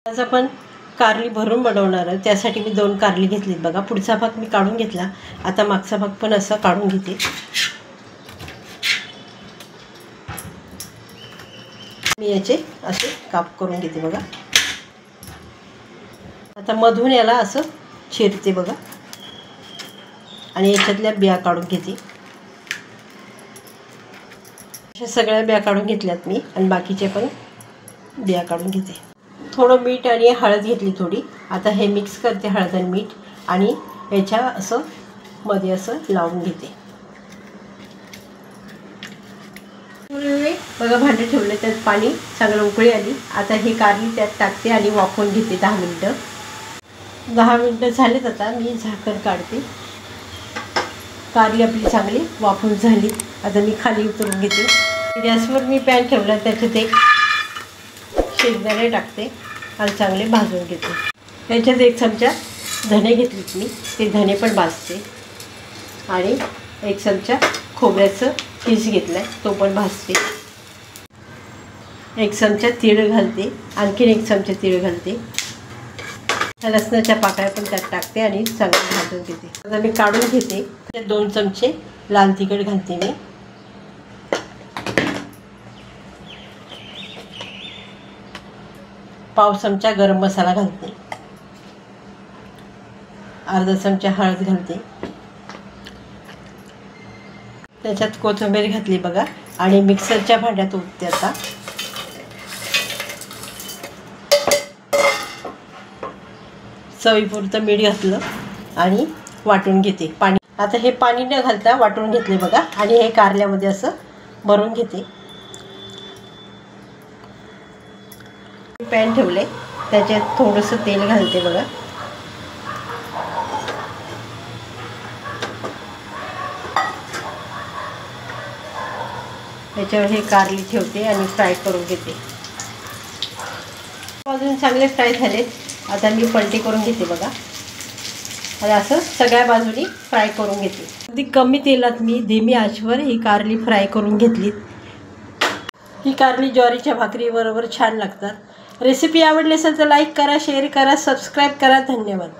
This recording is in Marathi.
आज आपण कारली भरून बनवणार आहे। त्यासाठी मी 2 कारली घेतलीत बघा। पुढचा भाग मी काढून घेतला। आता मागचा भाग पण असा काढून घेते। मी याचे असे काप करून घेते बघा। आता मधून याला असं चिरते बघा आणि याच्यातल्या बिया काढून घेते। अशा सगळ्या बिया काढून घेतल्यात मी आणि बाकीचे पण बिया काढून घेते। थोडं मीठ आणि हळद घेतली थोडी। आता हे मिक्स करते हळद आणि मीठ आणि याच्या असं मध्ये असं लावून घेते। बघा भांडे ठेवले, त्यात पाणी चांगलं उकळी आली। आता ही कारली त्यात टाकते आणि वाफवून घेते 10 मिनिटं। 10 मिनिटं झालेत। आता मी झाकण काढते। कारली आपली चांगली वाफवून झाली। आता मी खाली उतरून घेते। गॅसवर मी पॅन ठेवला, त्याच्यात एक शेंगदाणे टाकते आणि चांगले भाजून घेते। त्याच्यात 1 चमचा धने घेतलेत मी, ते धने पण भाजते आणि 1 चमचा खोबऱ्याचं खीस घेतलाय, तो पण भाजते। 1 चमचा तीळ घालते, आणखीन 1 चमचा तीळ घालते। लसणाच्या पाकळ्या पण त्यात टाकते आणि चांगलं भाजून घेते। आता मी काढून घेते। त्यात 2 चमचे लाल तिखट घालते मी। पाव चमचा गरम मसाला घालते। अर्धा चमचा हळद घालते। त्याच्यात कोथिंबीर घातली बघा आणि मिक्सरच्या भांड्यात ओतते। आता चवीपुरतं मीठ घातलं आणि वाटून घेते पाणी। आता हे पाणी न घालता वाटून घेतले बघा आणि हे कारल्यामध्ये असं भरून घेते। पॅन ठेवले, त्याच्यात थोडंसं तेल घालते बघा। त्याच्यावर हे कारली ठेवते आणि फ्राय करून घेते। अजून चांगले फ्राय झाले। आता मी पलटी करून घेते बघा आणि असं सगळ्या बाजूनी फ्राय करून घेते। अगदी कमी तेलात मी धीमी आचेवर ही कारली फ्राय करून घेतली। ही कारली ज्वारीच्या भाकरीबरोबर छान लागतात। रेसिपी आवडली असेल तर लाईक करा, शेअर करा, सबस्क्राईब करा। धन्यवाद।